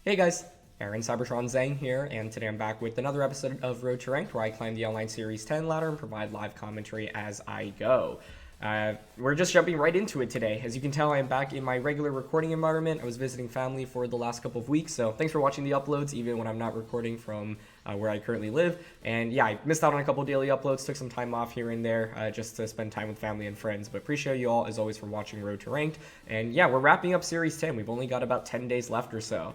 Hey guys, Aaron Cybertron Zhang here, and today I'm back with another episode of Road to Ranked, where I climb the Online Series 10 ladder and provide live commentary as I go. We're just jumping right into it today. As you can tell, I am back in my regular recording environment. I was visiting family for the last couple of weeks, so thanks for watching the uploads, even when I'm not recording from where I currently live. And yeah, I missed out on a couple daily uploads, took some time off here and there just to spend time with family and friends, but appreciate you all, as always, for watching Road to Ranked. And yeah, we're wrapping up Series 10. We've only got about 10 days left or so.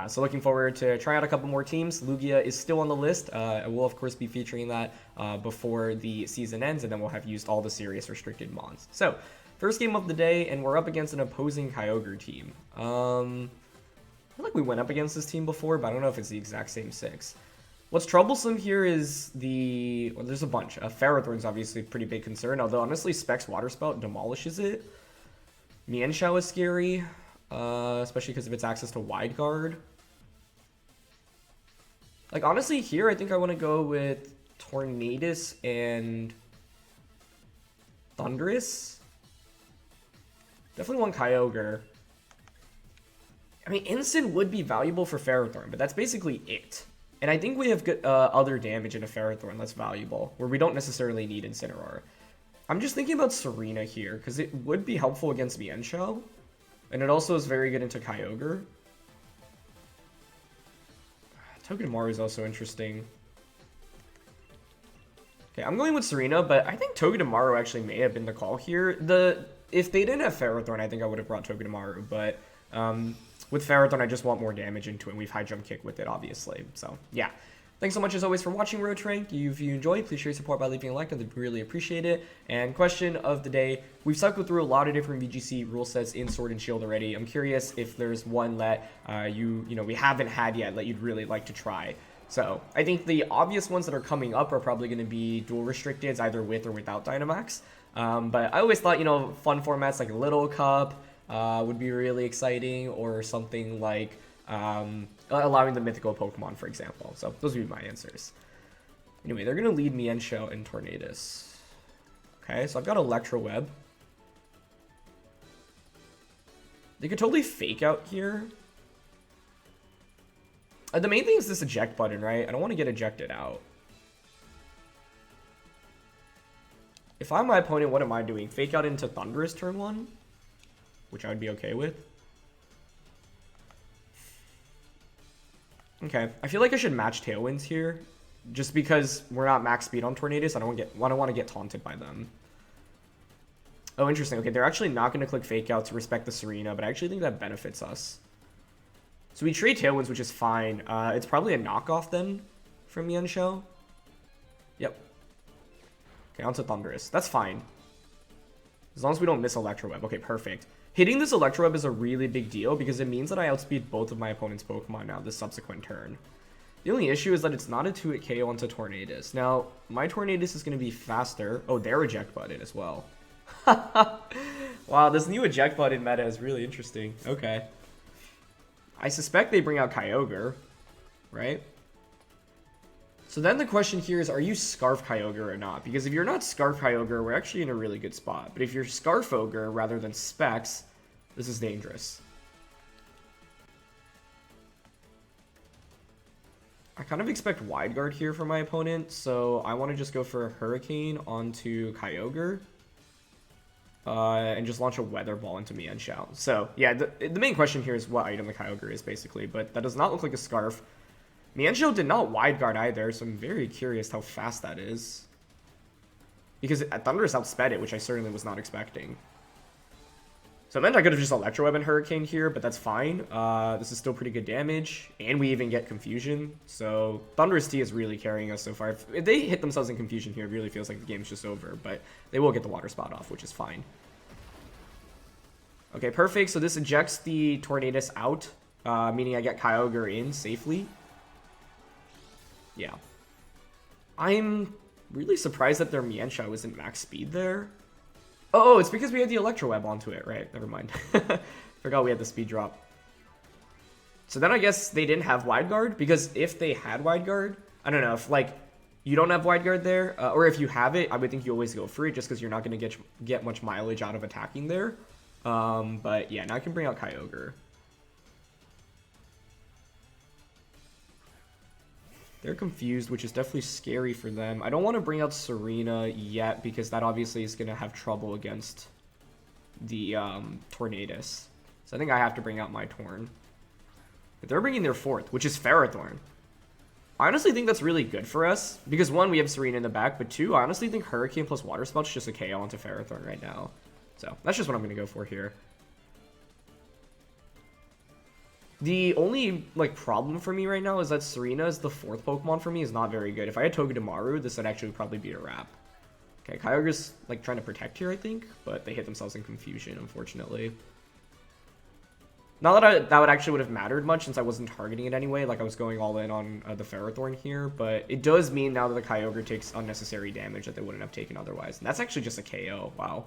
So looking forward to trying out a couple more teams. Lugia is still on the list. I will, of course, be featuring that before the season ends, and then we'll have used all the serious restricted mons. So, first game of the day, and we're up against an opposing Kyogre team. I feel like we went up against this team before, but I don't know if it's the exact same six. What's troublesome here is well, there's a bunch. Ferrothorn's obviously a pretty big concern, although honestly, Specs Water Spout demolishes it. Mienshao is scary. Especially because of its access to Wide Guard. Like, honestly, here I think I want to go with Tornadus and Thundurus. Definitely want Kyogre. I mean, Incin would be valuable for Ferrothorn, but that's basically it. And I think we have good, other damage in a Ferrothorn that's valuable, where we don't necessarily need Incineroar. I'm just thinking about Serena here, because it would be helpful against Mienshao. And it also is very good into Kyogre. Togedemaru is also interesting. Okay, I'm going with Serena, but I think Togedemaru actually may have been the call here. If they didn't have Ferrothorn, I think I would have brought Togedemaru, but with Ferrothorn, I just want more damage into it, and we've high jump kick with it, obviously. So, yeah. Thanks so much, as always, for watching Road to Ranked. If you enjoyed, please show your support by leaving a like. I'd really appreciate it. And question of the day. We've cycled through a lot of different VGC rule sets in Sword and Shield already. I'm curious if there's one that we haven't had yet that you'd really like to try. So, I think the obvious ones that are coming up are probably going to be dual restricteds, either with or without Dynamax. But I always thought, fun formats like Little Cup would be really exciting, or something like allowing the mythical Pokemon, for example. So those would be my answers. Anyway, they're going to lead Mienshao and Tornadus. Okay, so I've got Electro Web. They could totally fake out here. The main thing is this eject button, right? I don't want to get ejected out. If I'm my opponent, what am I doing? Fake out into Thundurus turn 1? Which I would be okay with. Okay, I feel like I should match Tailwinds here, just because we're not max speed on Tornadus. I don't want to get taunted by them. Oh, interesting. Okay, they're actually not going to click Fake Out to respect the Serena, but I actually think that benefits us. So we trade Tailwinds, which is fine. It's probably a knockoff then from Mienshao. Yep. Okay, on to Thundurus. That's fine. As long as we don't miss Electro Web. Okay, perfect. Hitting this Electro Web is a really big deal because it means that I outspeed both of my opponent's Pokemon now this subsequent turn. The only issue is that it's not a 2-hit KO onto Tornadus. Now, my Tornadus is going to be faster. Oh, their eject button as well. Wow, this new eject button meta is really interesting. Okay. I suspect they bring out Kyogre, right? So then the question here is, are you Scarf Kyogre or not? Because if you're not Scarf Kyogre, we're actually in a really good spot. But if you're Scarf Ogre rather than Specs, this is dangerous. I kind of expect Wide Guard here for my opponent, so I want to just go for a Hurricane onto Kyogre. And just launch a Weather Ball into Mienshao. So, yeah, the main question here is what item the Kyogre is, basically. But that does not look like a Scarf. Mienshao did not Wide Guard either, so I'm very curious how fast that is. Because Thundurus outsped it, which I certainly was not expecting. So I meant I could have just Electro Web and Hurricane here, but that's fine. This is still pretty good damage, and we even get Confusion. So Thundurus-T is really carrying us so far. If they hit themselves in Confusion here, it really feels like the game's just over, but they will get the Water Spot off, which is fine. Okay, perfect. So this ejects the Tornadus out, meaning I get Kyogre in safely. Yeah. I'm really surprised that their Mienshao isn't max speed there. Oh, it's because we had the Electro Web onto it, right? Never mind. Forgot we had the speed drop. So then I guess they didn't have Wide Guard, because if they had Wide Guard, I don't know, if like you don't have Wide Guard there, or if you have it, I would think you always go for it, just because you're not going to get much mileage out of attacking there. But yeah, now I can bring out Kyogre. They're confused, which is definitely scary for them. I don't want to bring out Serena yet because that obviously is going to have trouble against the Tornadus. So I think I have to bring out my Torn. But they're bringing their fourth, which is Ferrothorn. I honestly think that's really good for us because, one, we have Serena in the back, but two, I honestly think Hurricane plus Water Spout's just a KO onto Ferrothorn right now. So that's just what I'm going to go for here. The only, like, problem for me right now is that Serena as the fourth Pokemon for me is not very good. If I had Togedemaru, this would actually probably be a wrap. Okay, Kyogre's, like, trying to protect here, I think, but they hit themselves in confusion, unfortunately. Not that that would have mattered much since I wasn't targeting it anyway, like I was going all in on the Ferrothorn here, but it does mean now that the Kyogre takes unnecessary damage that they wouldn't have taken otherwise. And that's actually just a KO, wow.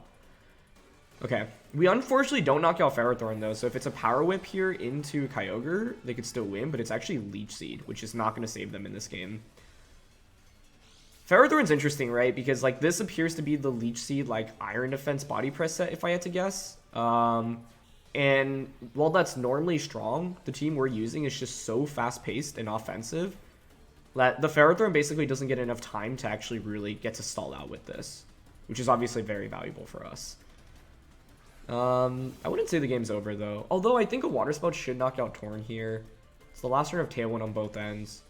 Okay, we unfortunately don't knock out Ferrothorn though, so if it's a Power Whip here into Kyogre, they could still win, but it's actually Leech Seed, which is not going to save them in this game. Ferrothorn's interesting, right? Because like this appears to be the Leech Seed, like Iron Defense Body Press set, if I had to guess. And while that's normally strong, the team we're using is just so fast-paced and offensive that the Ferrothorn basically doesn't get enough time to actually really get to stall out with this, which is obviously very valuable for us. I wouldn't say the game's over, though. Although I think a Water Spout should knock out Torn here. It's the last turn of Tailwind on both ends.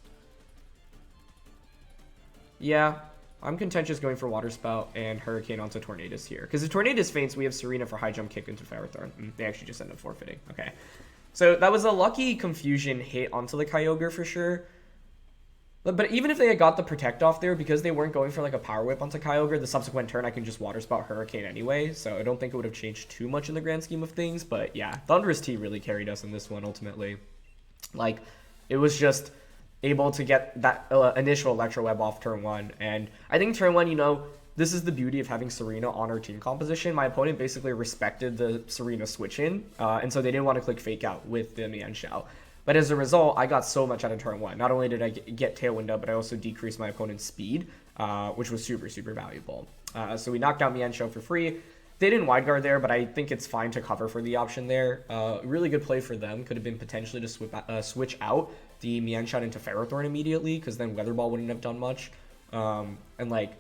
Yeah, I'm content just going for Water Spout and Hurricane onto Tornadus here. Because if Tornadus faints, we have Serena for High Jump Kick into Ferrothorn. They actually just end up forfeiting. Okay. So that was a lucky confusion hit onto the Kyogre for sure. But even if they had got the Protect off there, because they weren't going for like a Power Whip onto Kyogre, the subsequent turn I can just Water Spout Hurricane anyway. So I don't think it would have changed too much in the grand scheme of things. But yeah, Landorus-I really carried us in this one ultimately. Like, it was just able to get that initial Electro Web off turn one. And I think turn one, you know, this is the beauty of having Serena on our team composition. My opponent basically respected the Serena switch in, and so they didn't want to click Fake Out with the Mienshao. But as a result, I got so much out of turn one. Not only did I get Tailwind up, but I also decreased my opponent's speed, which was super, super valuable. So we knocked out Mienshao for free. They didn't wide guard there, but I think it's fine to cover for the option there. Really good play for them. Could have been potentially to switch out the Mienshao into Ferrothorn immediately, because then Weather Ball wouldn't have done much. And like,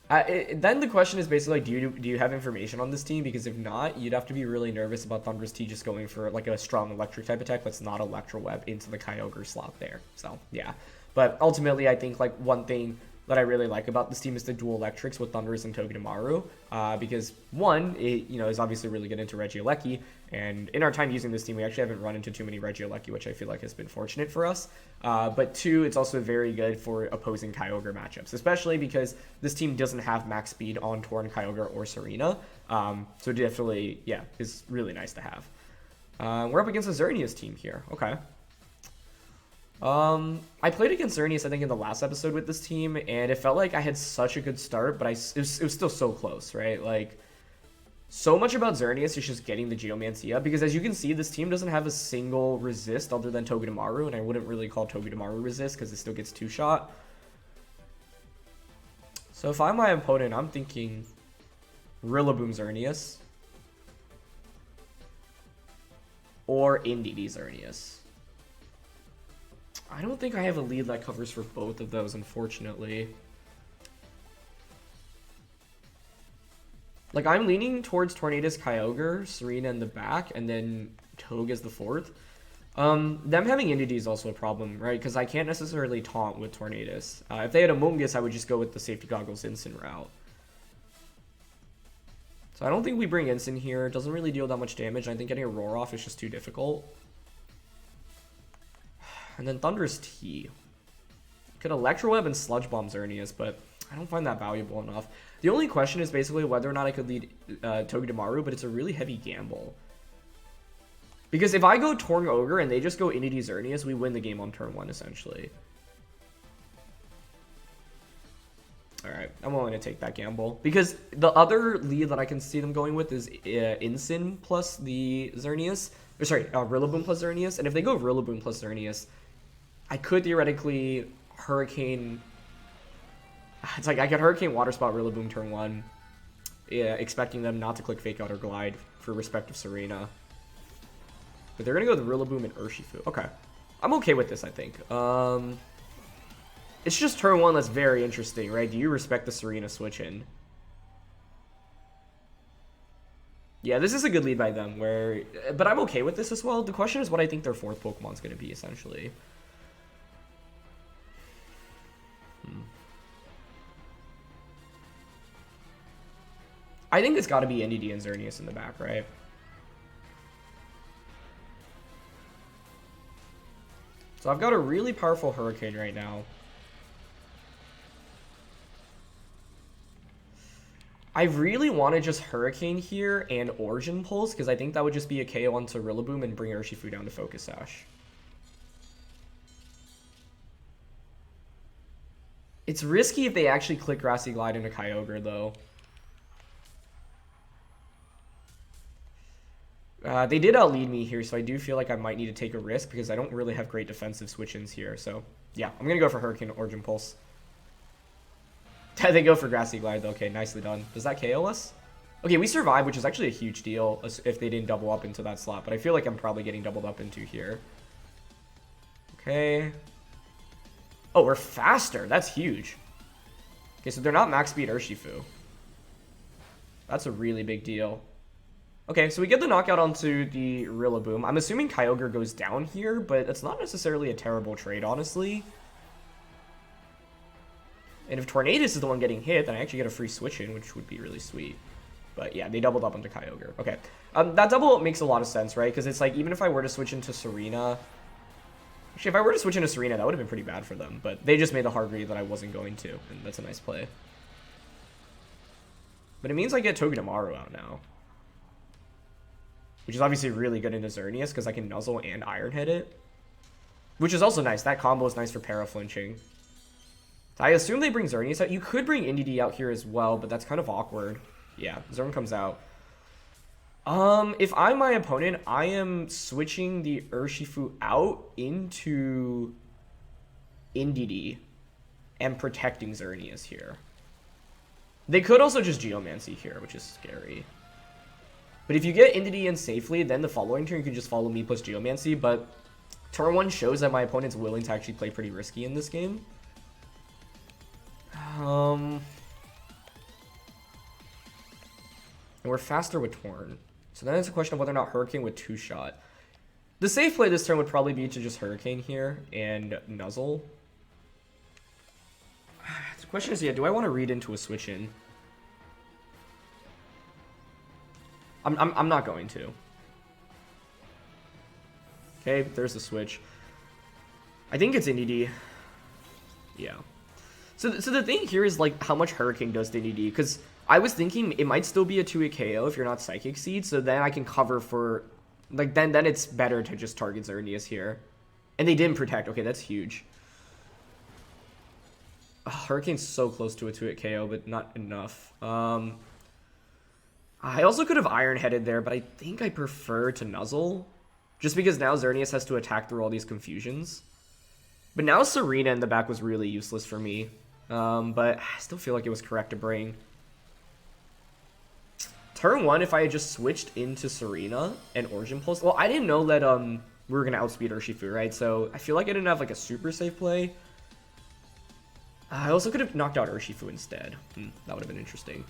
then the question is basically, like, do you have information on this team? Because if not, you'd have to be really nervous about Landorus-I just going for like a strong electric type attack that's not Electro Web into the Kyogre slot there. So yeah, but ultimately I think like one thing that I really like about this team is the dual electrics with Thundurus and Togedemaru, because one, it, you know, is obviously really good into Regieleki, and in our time using this team, we actually haven't run into too many Regieleki, which I feel like has been fortunate for us. But two, it's also very good for opposing Kyogre matchups, especially because this team doesn't have max speed on Torn, Kyogre, or Serena. So definitely, yeah, is really nice to have. We're up against a Xerneas team here. Okay. I played against Xerneas, I think, in the last episode with this team, and it felt like I had such a good start, but it was still so close, right? Like, so much about Xerneas is just getting the Geomancy up, because as you can see, this team doesn't have a single resist other than Togedemaru, and I wouldn't really call Togedemaru resist, because it still gets two-shot. So if I'm my opponent, I'm thinking Rillaboom Xerneas, or Indeedee Xerneas. I don't think I have a lead that covers for both of those, unfortunately. Like, I'm leaning towards Tornadus, Kyogre, Serena in the back, and then Tog as the fourth. Them having Indeedee is also a problem, right? Because I can't necessarily taunt with Tornadus. If they had a Mungus, I would just go with the Safety Goggles Instant route. So I don't think we bring Instant here. It doesn't really deal that much damage. I think getting a Roar off is just too difficult. And then Landorus-I. Could Electro Web and Sludge Bomb Xerneas, but I don't find that valuable enough. The only question is basically whether or not I could lead Togedemaru, but it's a really heavy gamble. Because if I go Torn Ogre and they just go Indeedee Xerneas, we win the game on turn one, essentially. Alright, I'm willing to take that gamble. Because the other lead that I can see them going with is Incin plus the Xerneas. Or sorry, Rillaboom plus Xerneas. And if they go Rillaboom plus Xerneas, I could theoretically Hurricane... It's like I could Hurricane Water Spout Rillaboom turn one, expecting them not to click Fake Out or Glide for respect of Serena. But they're going to go with Rillaboom and Urshifu. Okay. I'm okay with this, I think. It's just turn 1 that's very interesting, right? Do you respect the Serena switch in? Yeah, this is a good lead by them, but I'm okay with this as well. The question is what I think their 4th Pokemon's going to be, essentially. I think it's got to be Indeedee and Xerneas in the back, right? So I've got a really powerful Hurricane right now. I really want to just Hurricane here and Origin Pulse, because I think that would just be a KO onto Rillaboom and bring Urshifu down to Focus Sash. It's risky if they actually click Grassy Glide into Kyogre, though. They did outlead me here, so I do feel like I might need to take a risk, because I don't really have great defensive switch-ins here. So, yeah, I'm going to go for Hurricane Origin Pulse. They go for Grassy Glide, though. Okay, nicely done. Does that KO us? Okay, we survived, which is actually a huge deal if they didn't double up into that slot. But I feel like I'm probably getting doubled up into here. Okay. Oh, we're faster. That's huge. Okay, so they're not max speed Urshifu. That's a really big deal. Okay, so we get the knockout onto the Rillaboom. I'm assuming Kyogre goes down here, but it's not necessarily a terrible trade, honestly. And if Tornadus is the one getting hit, then I actually get a free switch in, which would be really sweet. But yeah, they doubled up onto Kyogre. Okay. That double makes a lot of sense, right? Because it's like, even if I were to switch into Serena... Actually, if I were to switch into Serena, that would have been pretty bad for them. But they just made the hard read that I wasn't going to. And that's a nice play. But it means I get Togedemaru out now. Which is obviously really good into Xerneas, because I can Nuzzle and Iron Head it. Which is also nice. That combo is nice for para-flinching. I assume they bring Xerneas out. You could bring Indeedee out here as well, but that's kind of awkward. Yeah, Xern comes out. If I'm my opponent, I am switching the Urshifu out into Indeedee and protecting Xerneas here. They could also just Geomancy here, which is scary. But if you get Indeedee in safely, then the following turn you can just follow me plus Geomancy, but turn 1 shows that my opponent's willing to actually play pretty risky in this game. And we're faster with Torn. So then it's a question of whether or not Hurricane with 2-shot. The safe play this turn would probably be to just Hurricane here and Nuzzle. The question is, yeah, do I want to read into a switch in? I'm not going to. Okay, there's the switch. I think it's Indeedee. Yeah. So the thing here is, like, how much Hurricane does to Indeedee, because I was thinking it might still be a 2-hit KO if you're not Psychic Seed, so then I can cover for, like, then it's better to just target Xerneas here. And they didn't protect. Okay, that's huge. Hurricane's so close to a 2-hit KO, but not enough. I also could have Iron Headed there, but I think I prefer to Nuzzle, just because now Xerneas has to attack through all these confusions. But now Serena in the back was really useless for me. But I still feel like it was correct to bring. Turn 1, if I had just switched into Serena and Origin Pulse... Well, I didn't know that we were going to outspeed Urshifu, right? So I feel like I didn't have like a super safe play. I also could have knocked out Urshifu instead. That would have been interesting.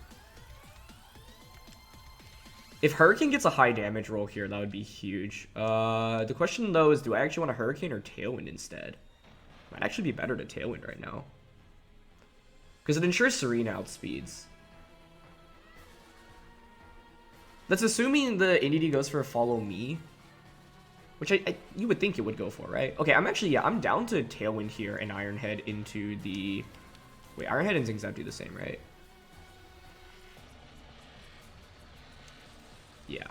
If Hurricane gets a high damage roll here, that would be huge. The question, though, is do I actually want a Hurricane or Tailwind instead? Might actually be better to Tailwind right now. Because it ensures Serena outspeeds. That's assuming the Indeedee goes for a Follow Me. Which you would think it would go for, right? Okay, I'm down to Tailwind here and Iron Head into the... Wait, Iron Head and Zing Zap do the same, right? Yeah.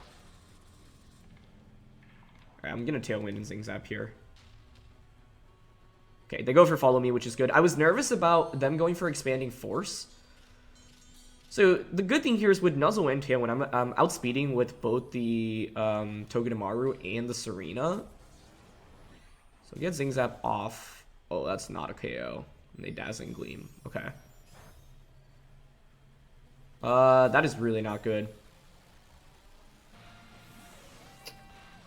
Alright, I'm gonna Tailwind and Zing Zap here. Okay, they go for Follow Me, which is good. I was nervous about them going for Expanding Force. So, the good thing here is with Nuzzle and Tailwind, I'm outspeeding with both the Togedemaru and the Serena. So, get Zing Zap off. Oh, that's not a KO. And they Dazzling Gleam. Okay. That is really not good.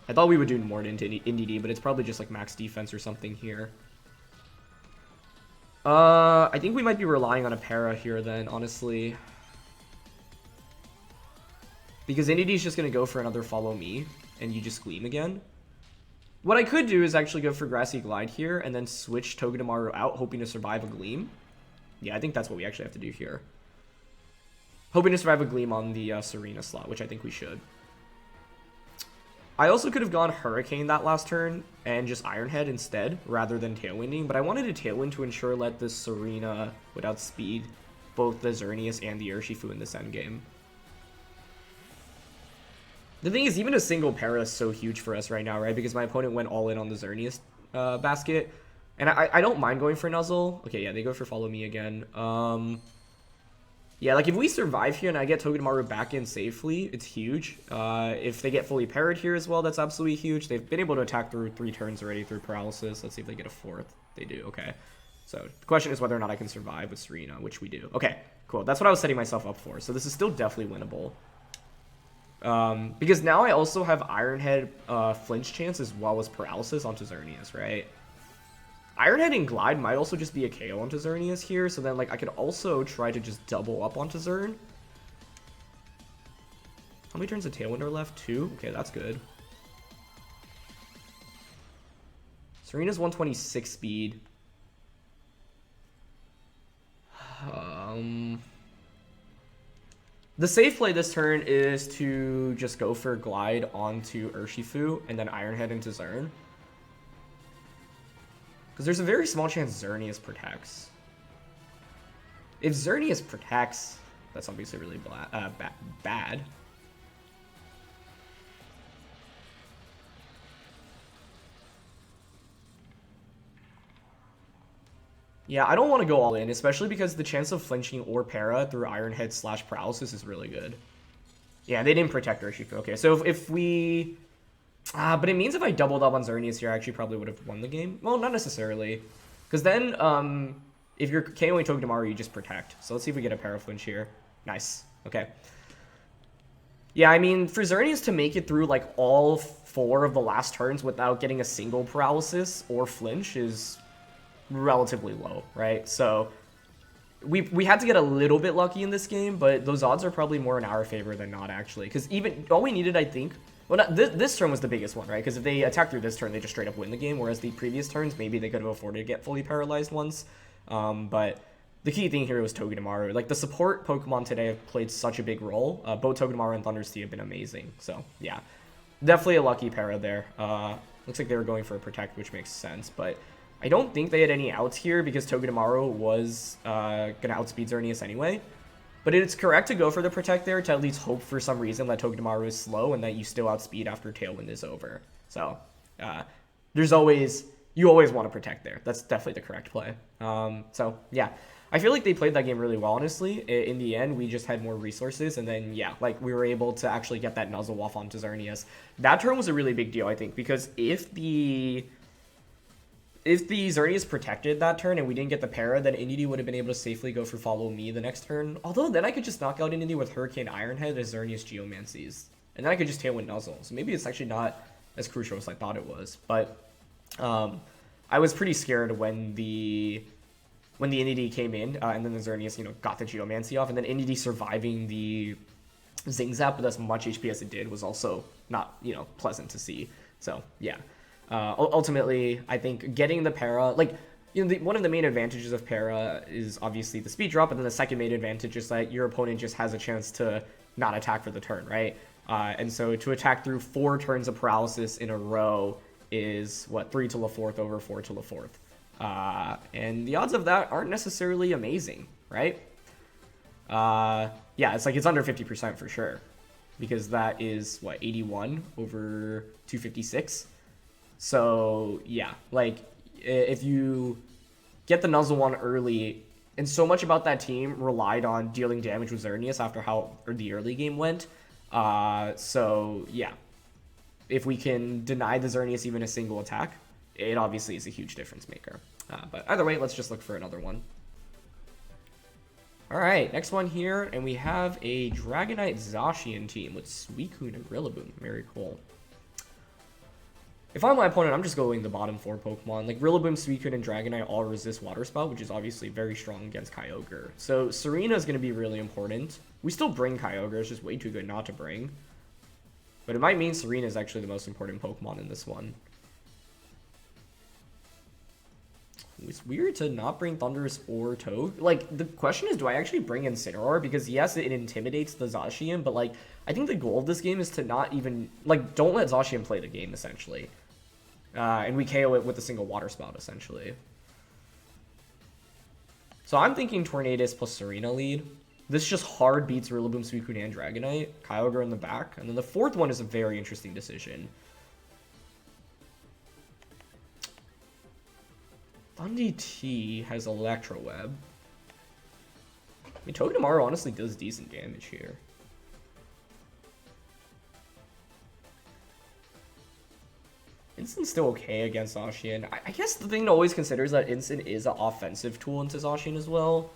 I thought we would do more into Indeedee, but it's probably just like max defense or something here. I think we might be relying on a para here then, honestly. Because Indeedee's just going to go for another Follow Me, and you just Gleam again. What I could do is actually go for Grassy Glide here, and then switch Togedemaru out, hoping to survive a Gleam. Yeah, I think that's what we actually have to do here. Hoping to survive a Gleam on the Serena slot, which I think we should. I also could have gone Hurricane that last turn and just Iron Head instead, rather than Tailwinding, but I wanted to Tailwind to ensure let the Serena would outspeed both the Xerneas and the Urshifu in this endgame. The thing is, even a single para is so huge for us right now, right? Because my opponent went all in on the Xerneas basket. And I don't mind going for Nuzzle. Okay, yeah, they go for Follow Me again. Yeah, like if we survive here and I get Togedemaru back in safely, it's huge. If they get fully parried here as well, that's absolutely huge. They've been able to attack through 3 turns already through Paralysis. Let's see if they get a 4th. They do, okay. So the question is whether or not I can survive with Serena, which we do. Okay, cool. That's what I was setting myself up for. So this is still definitely winnable. Because now I also have Iron Head flinch chance as well as Paralysis onto Xerneas, right? Iron Head and Glide might also just be a KO onto Xerneas here, so then like I could also try to just double up onto Xern. How many turns of Tailwind are left? 2? Okay, that's good. Serena's 126 speed. The safe play this turn is to just go for Glide onto Urshifu and then Iron Head into Xern. Because there's a very small chance Xerneas protects. If Xerneas protects, that's obviously really bad. Yeah, I don't want to go all in, especially because the chance of flinching or para through Iron Head / Paralysis is really good. Yeah, they didn't protect Urshifu. Okay, so if we... but it means if I doubled up on Xerneas here, I actually probably would have won the game. Well, not necessarily. Because then, if you're KOing Togedemaru, you just protect. So let's see if we get a Paraflinch here. Nice. Okay. Yeah, I mean, for Xerneas to make it through, like, all 4 of the last turns without getting a single Paralysis or Flinch is relatively low, right? So we had to get a little bit lucky in this game, but those odds are probably more in our favor than not, actually. Because even, all we needed, I think... Well, this turn was the biggest one, right? Because if they attack through this turn, they just straight up win the game, whereas the previous turns, maybe they could have afforded to get fully paralyzed once. But the key thing here was Togedemaru. Like, the support Pokemon today have played such a big role. Both Togedemaru and Thunder's have been amazing. So, yeah. Definitely a lucky para there. Looks like they were going for a Protect, which makes sense. But I don't think they had any outs here because Togedemaru was going to outspeed Xerneas anyway. But it's correct to go for the Protect there to at least hope for some reason that Togedemaru is slow and that you still outspeed after Tailwind is over. So, you always want to Protect there. That's definitely the correct play. So, yeah. I feel like they played that game really well, honestly. In the end, we just had more resources, and then, yeah, like, we were able to actually get that Nuzzle off onto Xerneas. That turn was a really big deal, I think, because if the Xerneas protected that turn and we didn't get the para, then Indeedee would have been able to safely go for Follow Me the next turn. Although, then I could just knock out Indeedee with Hurricane Iron Head as Xerneas Geomancies. And then I could just Tailwind Nuzzle. So maybe it's actually not as crucial as I thought it was. But I was pretty scared when the Indeedee came in, and then the Xerneas, got the Geomancy off, and then Indeedee surviving the Zing Zap with as much HP as it did was also not, pleasant to see. So, yeah. Ultimately, I think getting the para, like, one of the main advantages of para is obviously the speed drop, and then the second main advantage is that your opponent just has a chance to not attack for the turn, right? And so to attack through 4 turns of Paralysis in a row is, 3 till the 4th over 4 till the 4th. And the odds of that aren't necessarily amazing, right? Yeah, it's under 50% for sure, because that is, 81 over 256. So, yeah, like, if you get the Nuzzle one early, and so much about that team relied on dealing damage with Xerneas after how the early game went. So, yeah, if we can deny the Xerneas even a single attack, it obviously is a huge difference maker. But either way, let's just look for another one. All right, next one here, and we have a Dragonite Zacian team with Suicune and Rillaboom. Very cool. If I'm my opponent, I'm just going the bottom 4 Pokemon. Like, Rillaboom, Suicune, and Dragonite all resist Water Spout, which is obviously very strong against Kyogre. So, Serena is going to be really important. We still bring Kyogre, it's just way too good not to bring. But it might mean Serena is actually the most important Pokemon in this one. It's weird to not bring Thundurus or Toad. Like, the question is, do I actually bring Incineroar? Because, yes, it intimidates the Zacian, but, like, I think the goal of this game is to not even... Like, don't let Zacian play the game, essentially. And we KO it with a single Water Spout, essentially. So I'm thinking Tornadus plus Serena lead. This just hard beats Rillaboom, Suicune, and Dragonite. Kyogre in the back. And then the fourth one is a very interesting decision. T has Electro Web. I mean, Togedemaru honestly does decent damage here. Incin's still okay against Zacian. I guess the thing to always consider is that Incin is an offensive tool into Zacian as well.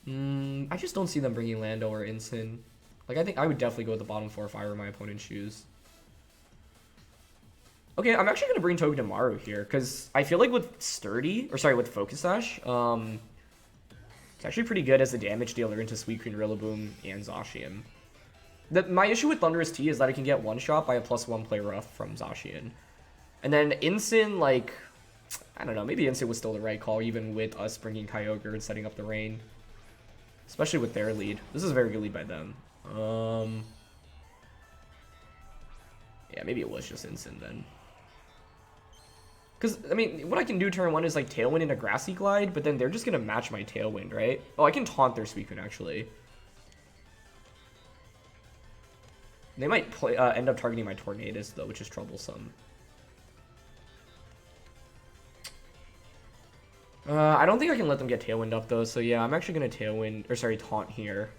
I just don't see them bringing Lando or Incin. Like, I think I would definitely go with the bottom 4 if I were my opponent's shoes. Okay, I'm actually going to bring Togedemaru here, because I feel like with Focus Sash, it's actually pretty good as a damage dealer into Suicune, Rillaboom, and Zacian. My issue with Landorus-I is that I can get one-shot by a +1 play rough from Zacian. And then Incin, like, I don't know, maybe Incin was still the right call, even with us bringing Kyogre and setting up the rain. Especially with their lead. This is a very good lead by them. Yeah, maybe it was just Incin then. Because, I mean, what I can do turn 1 is, like, Tailwind into Grassy Glide, but then they're just going to match my Tailwind, right? Oh, I can taunt their Suicune, actually. They might end up targeting my Tornadus, though, which is troublesome. I don't think I can let them get Tailwind up, though, so yeah, I'm actually going to taunt here.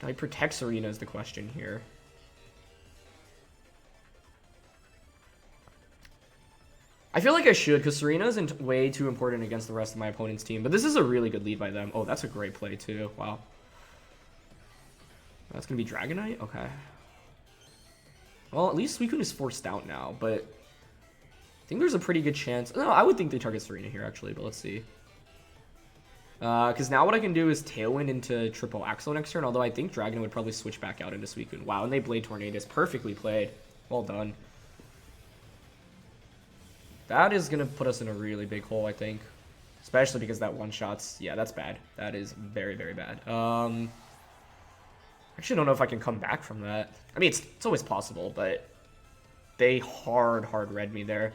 Do I protect Serena is the question here. I feel like I should, because Serena isn't way too important against the rest of my opponent's team. But this is a really good lead by them. Oh, that's a great play, too. Wow. That's going to be Dragonite? Okay. Well, at least Suicune is forced out now, but I think there's a pretty good chance. No, I would think they target Serena here, actually, but let's see. Because now what I can do is Tailwind into Triple Axel next turn, although I think Dragonite would probably switch back out into Suicune. Wow, and they Blade Tornadus. Perfectly played. Well done. That is going to put us in a really big hole, I think. Especially because that one-shots... Yeah, that's bad. That is very, very bad. I actually don't know if I can come back from that. I mean, it's always possible, but they hard read me there.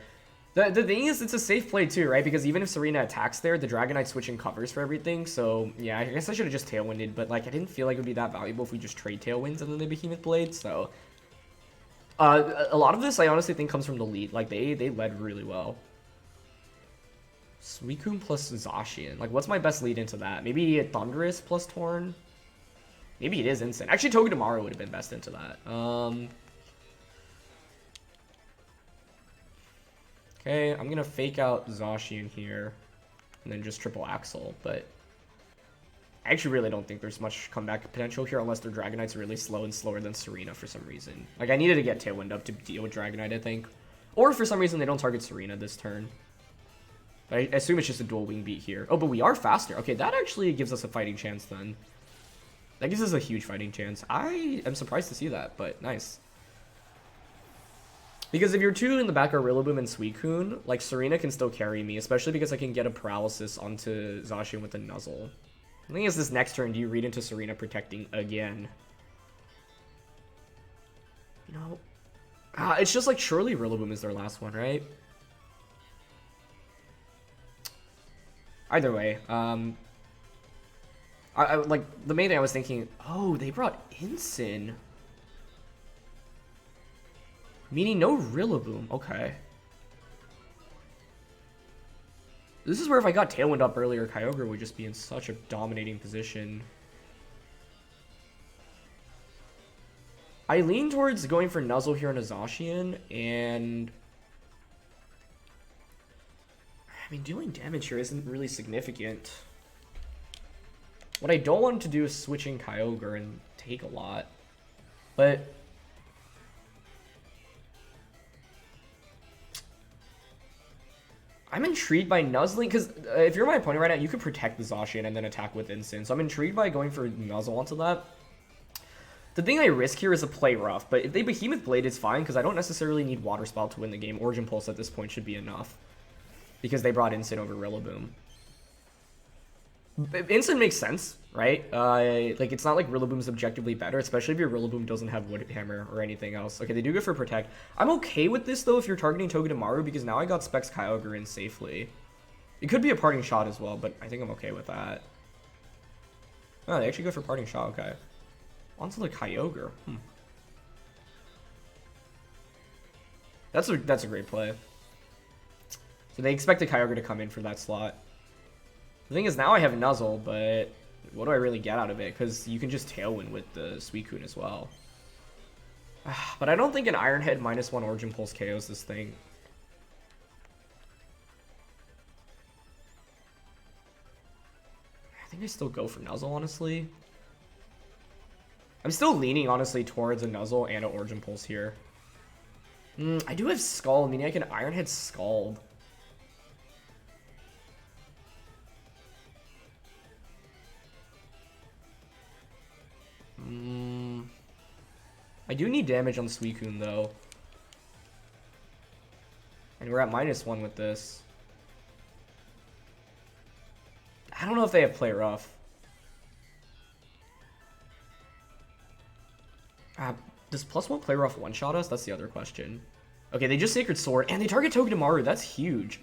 The thing is, it's a safe play too, right? Because even if Serena attacks there, the Dragonite switching covers for everything. So, yeah, I guess I should have just Tailwinded, but, like, I didn't feel like it would be that valuable if we just trade Tailwinds and then they Behemoth Blade, so... a lot of this, I honestly think, comes from the lead. Like, they led really well. Suicune plus Zacian. Like, what's my best lead into that? Maybe a Thundurus plus Torn? Maybe it is Incin. Actually, Togedemaru would have been best into that. Okay, I'm going to fake out Zacian here. And then just Triple Axel. But I actually really don't think there's much comeback potential here unless their Dragonite's really slow and slower than Serena for some reason. Like, I needed to get Tailwind up to deal with Dragonite, I think. Or for some reason they don't target Serena this turn. But I assume it's just a dual wing beat here. Oh, but we are faster. Okay, that actually gives us a fighting chance then. That gives us a huge fighting chance. I am surprised to see that, but nice. Because if your two in the back are Rillaboom and Suicune, like, Serena can still carry me, especially because I can get a Paralysis onto Zacian with a Nuzzle. The thing is, this next turn, do you read into Serena protecting again? You know, it's just like, surely Rillaboom is their last one, right? Either way, I like, the main thing I was thinking, oh, they brought Incin. Meaning no Rillaboom, okay. This is where if I got Tailwind up earlier, Kyogre would just be in such a dominating position. I lean towards going for Nuzzle here on a Zacian, and... I mean, dealing damage here isn't really significant. What I don't want to do is switch in Kyogre and take a lot. But I'm intrigued by Nuzzling, because if you're my opponent right now, you could protect the Zacian and then attack with Instant. So I'm intrigued by going for Nuzzle onto that. The thing I risk here is a play rough, but if they Behemoth Blade, it's fine, because I don't necessarily need Water Spout to win the game. Origin Pulse at this point should be enough, because they brought Instant over Rillaboom. Instant makes sense, right? Like, it's not like Rillaboom's objectively better, especially if your Rillaboom doesn't have Wood Hammer or anything else. Okay, they do go for Protect. I'm okay with this, though, if you're targeting Togedemaru, because now I got Specs Kyogre in safely. It could be a Parting Shot as well, but I think I'm okay with that. Oh, they actually go for Parting Shot, okay. Onto the Kyogre. That's a great play. So they expect the Kyogre to come in for that slot. The thing is, now I have Nuzzle, but what do I really get out of it? Because you can just Tailwind with the Suicune as well. But I don't think an Iron Head -1 Origin Pulse KOs this thing. I think I still go for Nuzzle, honestly. I'm still leaning, honestly, towards a Nuzzle and an Origin Pulse here. I do have Scald, meaning I can Iron Head Scald. I do need damage on Suicune, though. And we're at -1 with this. I don't know if they have Play Rough. Does +1 Play Rough one-shot us? That's the other question. Okay, they just Sacred Sword, and they target Togedemaru. That's huge.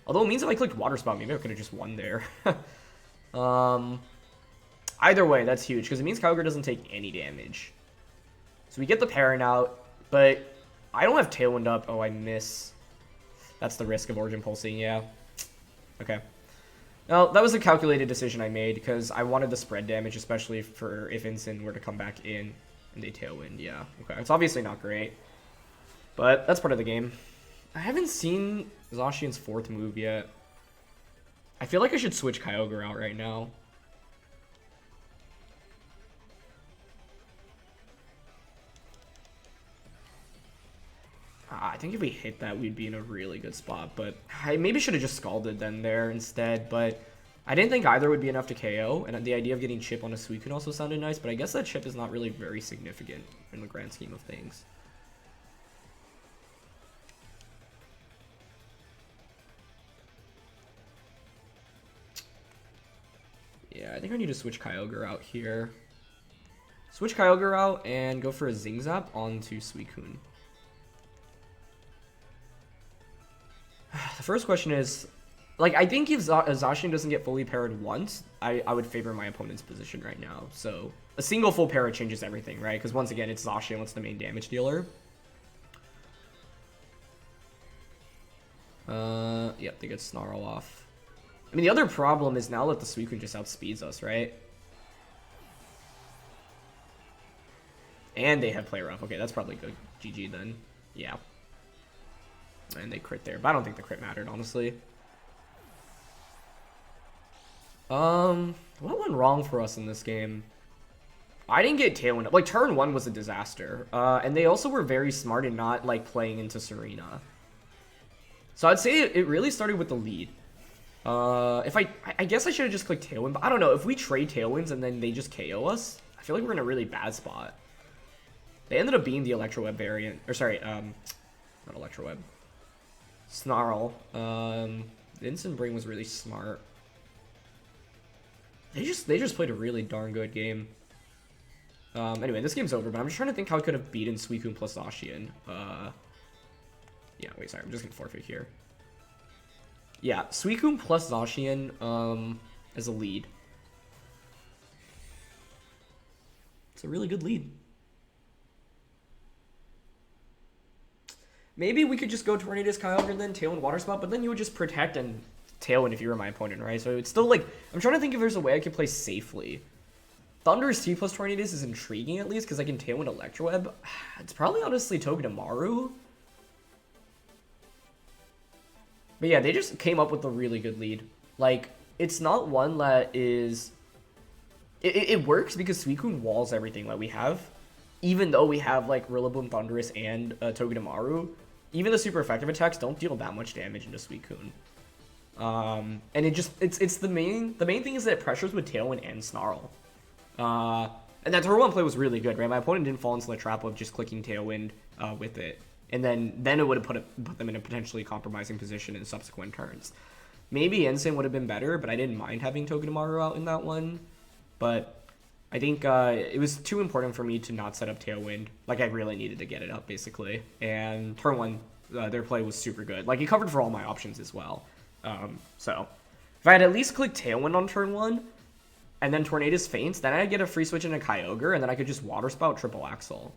Although it means if I clicked Water Spout, maybe I could have just won there. Either way, that's huge, because it means Kyogre doesn't take any damage. So we get the Parent out, but I don't have Tailwind up. Oh, I miss. That's the risk of Origin Pulsing, yeah. Okay. Now, that was a calculated decision I made, because I wanted the spread damage, especially for if Instant were to come back in and they Tailwind, yeah. Okay, it's obviously not great, but that's part of the game. I haven't seen Zacian's 4th move yet. I feel like I should switch Kyogre out right now. I think if we hit that, we'd be in a really good spot, but I maybe should have just Scalded then there instead, but I didn't think either would be enough to KO, and the idea of getting Chip on a Suicune also sounded nice, but I guess that Chip is not really very significant in the grand scheme of things. Yeah, I think I need to switch Kyogre out here. Switch Kyogre out and go for a Zing Zap onto Suicune. The first question is, like, I think if Zacian doesn't get fully parried once, I would favor my opponent's position right now. So a single full parry changes everything, right? Because once again, it's Zacian, what's the main damage dealer. Yep, they get Snarl off. I mean, the other problem is now that the Suicune just outspeeds us, right? And they have Play Rough. Okay, that's probably good. GG then. Yeah. And they crit there, but I don't think the crit mattered, honestly. What went wrong for us in this game? I didn't get Tailwind up. Like, turn 1 was a disaster. And they also were very smart in not, like, playing into Serena. So I'd say it really started with the lead. If I guess I should have just clicked Tailwind, but I don't know. If we trade Tailwinds and then they just KO us, I feel like we're in a really bad spot. They ended up being the Electro Web variant. Or, sorry, not Electro Web. Snarl. The Instant Bring was really smart. They just played a really darn good game. Anyway, this game's over, but I'm just trying to think how I could have beaten Suicune plus Zacian. Yeah, wait, sorry, I'm just gonna forfeit here. Yeah, Suicune plus Zacian as a lead. It's a really good lead. Maybe we could just go Tornadus, Kyogre, and then Tailwind, Water Spout, but then you would just protect and Tailwind if you were my opponent, right? So it's still like, I'm trying to think if there's a way I could play safely. Thunder's T plus Tornadus is intriguing at least, because I can Tailwind Electro Web. It's probably honestly Togedemaru. But yeah, they just came up with a really good lead. Like, it's not one that is it works because Suicune walls everything that we have. Even though we have like Rillaboom, Thundurus, and Togedemaru, even the super effective attacks don't deal that much damage into Suicune. And it's the main thing is that it pressures with Tailwind and Snarl. And that turn 1 play was really good, right? My opponent didn't fall into the trap of just clicking Tailwind with it. And then it would have put them in a potentially compromising position in subsequent turns. Maybe Ensign would have been better, but I didn't mind having Togedemaru out in that one. But I think it was too important for me to not set up Tailwind. Like, I really needed to get it up, basically. And turn 1, their play was super good. Like, it covered for all my options as well. So, if I had at least clicked Tailwind on turn 1, and then Tornadus faints, then I'd get a free switch into Kyogre, and then I could just Water Spout Triple Axle.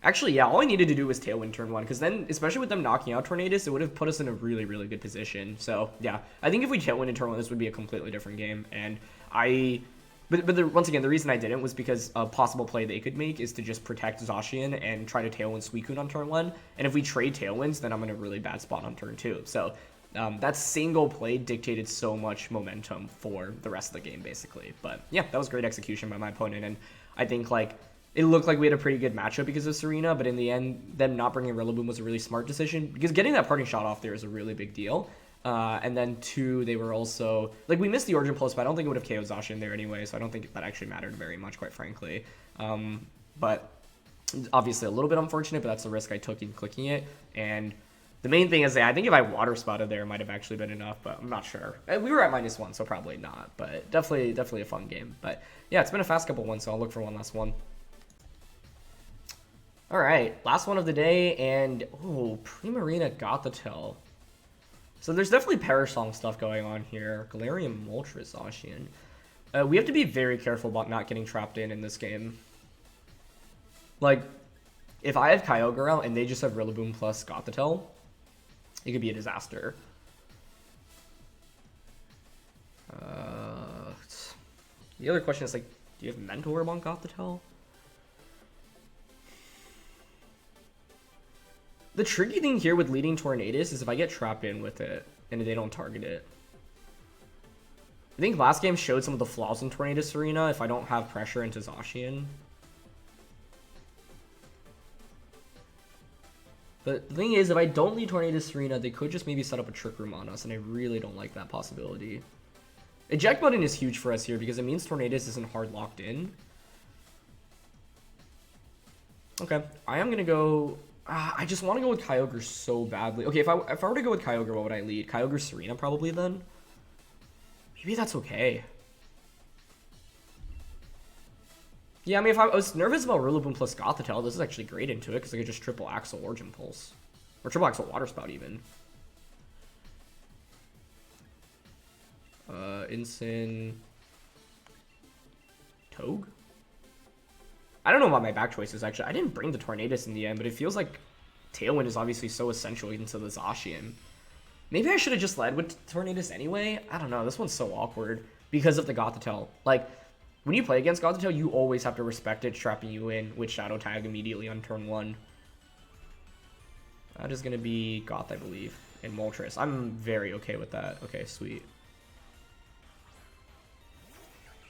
Actually, yeah, all I needed to do was Tailwind turn 1, because then, especially with them knocking out Tornadus, it would have put us in a really, really good position. So, yeah, I think if we Tailwind in turn 1, this would be a completely different game. And once again, the reason I didn't was because a possible play they could make is to just protect Zacian and try to Tailwind Suicune on turn 1. And if we trade Tailwinds, then I'm in a really bad spot on turn 2. So, that single play dictated so much momentum for the rest of the game, basically. But yeah, that was great execution by my opponent, and I think like it looked like we had a pretty good matchup because of Serena, but in the end, them not bringing Rillaboom was a really smart decision because getting that parting shot off there is a really big deal. And then 2, they were also like we missed the Origin Pulse, but I don't think it would have KO'd Zacian there anyway, so I don't think that actually mattered very much, quite frankly. But obviously a little bit unfortunate, but that's the risk I took in clicking it. And the main thing is that I think if I Water Spouted there, it might have actually been enough, but I'm not sure. We were at -1, so probably not, but definitely a fun game. But yeah, it's been a fast couple ones, so I'll look for one last one. All right, last one of the day, and Primarina Gothitelle. So there's definitely Perish Song stuff going on here. Galarian Moltres Zacian. We have to be very careful about not getting trapped in this game. Like, if I have Kyogre out and they just have Rillaboom plus Gothitelle, it could be a disaster. The other question is, like, do you have Mentor on Gothitelle? The tricky thing here with leading Tornadus is if I get trapped in with it and they don't target it. I think last game showed some of the flaws in Tornadus Arena if I don't have pressure into Zacian. But the thing is, if I don't lead Tornadus Arena, they could just maybe set up a Trick Room on us, and I really don't like that possibility. Eject button is huge for us here because it means Tornadus isn't hard locked in. Okay, I am going to go... I just want to go with Kyogre so badly. Okay, if I were to go with Kyogre, what would I lead? Kyogre Serena probably then? Maybe that's okay. Yeah, I mean, if I was nervous about Rillaboom plus Gothitelle, this is actually great into it because I could just triple Axle Origin Pulse. Or triple Axle Water Spout even. Incin... Togue? I don't know about my back choices, actually. I didn't bring the Tornadus in the end, but it feels like Tailwind is obviously so essential into the Zacian. Maybe I should have just led with Tornadus anyway? I don't know. This one's so awkward because of the Gothitelle. Like, when you play against Gothitelle, you always have to respect it trapping you in with Shadow Tag immediately on turn 1. That is going to be Goth, I believe, and Moltres. I'm very okay with that. Okay, sweet.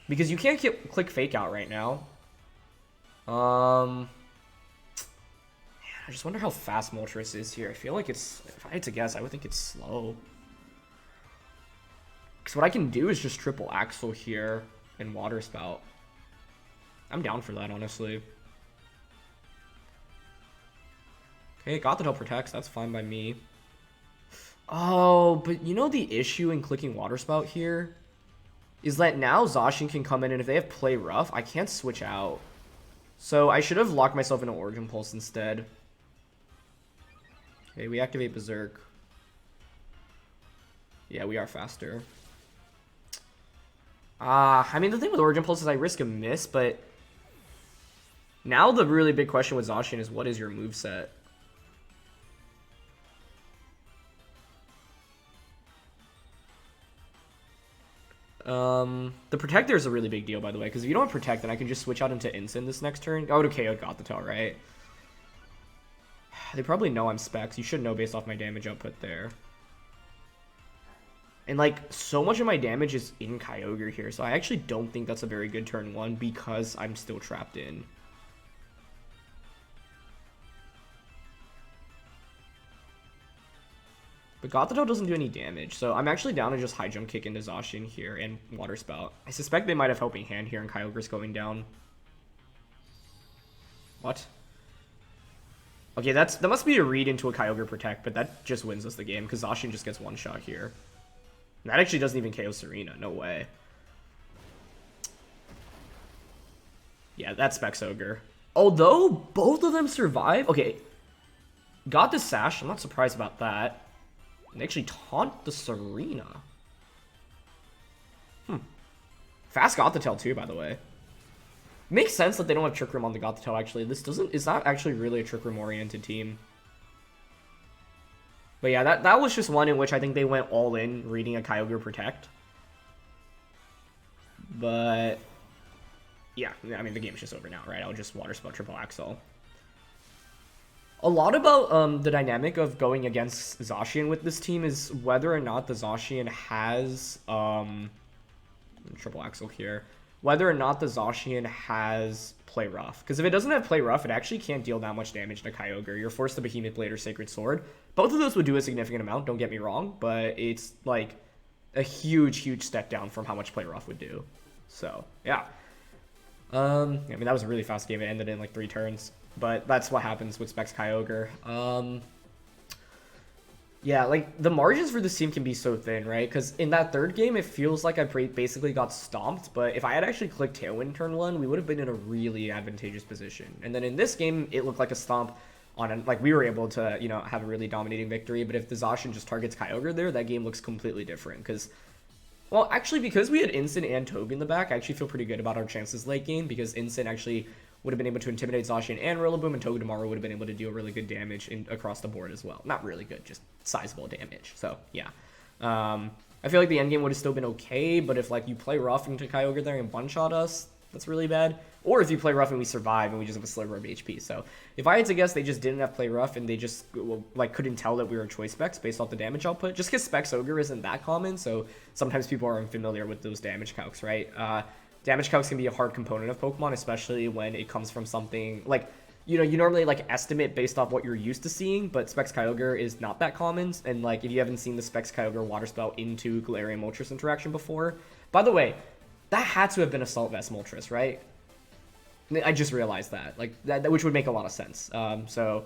Because you can't click Fake Out right now. Man, I just wonder how fast Moltres is here. I feel like it's, if I had to guess, I would think it's slow. Because what I can do is just triple Axle here and Water Spout. I'm down for that, honestly. Okay, Gothitelle protects. That's fine by me. Oh, but you know the issue in clicking Water Spout here? Is that now Zacian can come in, and if they have Play Rough, I can't switch out. So I should have locked myself in an Origin Pulse instead. Okay, we activate Berserk. Yeah, we are faster. I mean, the thing with Origin Pulse is I risk a miss, but now the really big question with Zacian is what is your moveset? The Protector is a really big deal, by the way, because if you don't Protect, then I can just switch out into Incin this next turn. I would have KO'd Gothitelle, right? They probably know I'm Specs. You should know based off my damage output there. And, like, so much of my damage is in Kyogre here, so I actually don't think that's a very good turn 1 because I'm still trapped in. But Gothitelle doesn't do any damage, so I'm actually down to just High Jump Kick into Zacian here and Water Spout. I suspect they might have Helping Hand here and Kyogre's going down. What? Okay, that must be a read into a Kyogre Protect, but that just wins us the game because Zacian just gets one shot here. And that actually doesn't even KO Serena. No way. Yeah, that's Specs Kyogre. Although both of them survive. Okay, got the Sash. I'm not surprised about that. And they actually taunt the Serena. Fast Gothitelle too, by the way. Makes sense that they don't have Trick Room on the Gothitelle, actually. It's not actually really a Trick Room oriented team. But yeah, that was just one in which I think they went all in reading a Kyogre Protect. But yeah, I mean the game's just over now, right? I'll just Water Spout Triple Axle. A lot about the dynamic of going against Zacian with this team is whether or not the Zacian has Triple Axle here. Whether or not the Zacian has Play Rough. Because if it doesn't have Play Rough, it actually can't deal that much damage to Kyogre. You're forced to Behemoth Blade or Sacred Sword. Both of those would do a significant amount, don't get me wrong, but it's like a huge, huge step down from how much Play Rough would do. So, yeah. I mean, that was a really fast game. It ended in like 3 turns. But that's what happens with Specs Kyogre. Yeah, like, the margins for this team can be so thin, right? Because in that third game, it feels like I basically got stomped. But if I had actually clicked Tailwind turn 1, we would have been in a really advantageous position. And then in this game, it looked like a stomp on, like, we were able to, you know, have a really dominating victory. But if the Zacian just targets Kyogre there, that game looks completely different. Because, well, actually, because we had Incin and Toby in the back, I actually feel pretty good about our chances late game. Because Incin actually would have been able to intimidate Zacian and Rillaboom, and Togedemaru would have been able to deal really good damage across the board as well. Not really good, just sizable damage. So, yeah. I feel like the endgame would have still been okay, but if, like, you play rough into Kyogre there and one-shot us, that's really bad. Or if you play rough and we survive and we just have a sliver of HP. So, if I had to guess, they just didn't have play rough and they just, well, like, couldn't tell that we were Choice Specs based off the damage output. Just because Specs Kyogre isn't that common, so sometimes people are unfamiliar with those damage calcs, right? Damage calcs can be a hard component of Pokemon, especially when it comes from something like, you know, you normally like estimate based off what you're used to seeing, but Specs Kyogre is not that common. And like, if you haven't seen the Specs Kyogre Water Spout into Galarian Moltres interaction before, by the way, that had to have been Assault Vest Moltres, right? I just realized that, like that, which would make a lot of sense. So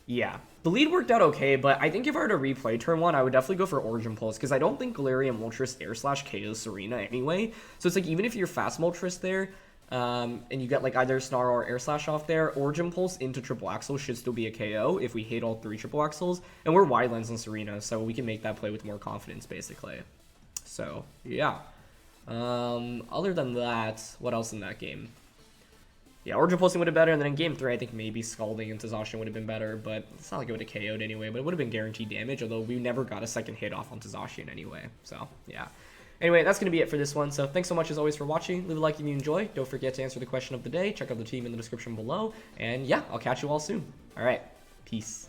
yeah, the lead worked out okay, but I think if I were to replay turn 1, I would definitely go for Origin Pulse, because I don't think Galarian Moltres Air Slash KOs Serena anyway. So it's like, even if you're Fast Moltres there, and you get like either Snarl or Air Slash off there, Origin Pulse into Triple Axle should still be a KO if we hit all 3 Triple Axles, and we're Wide Lens on Serena, so we can make that play with more confidence, basically. So, yeah. Other than that, what else in that game? Yeah, Origin Pulsing would have been better, and then in Game 3, I think maybe Scalding into Zacian would have been better, but it's not like it would have KO'd anyway, but it would have been guaranteed damage, although we never got a second hit off onto Zacian anyway, so, yeah. Anyway, that's going to be it for this one, so thanks so much as always for watching. Leave a like if you enjoy. Don't forget to answer the question of the day. Check out the team in the description below, and yeah, I'll catch you all soon. Alright, peace.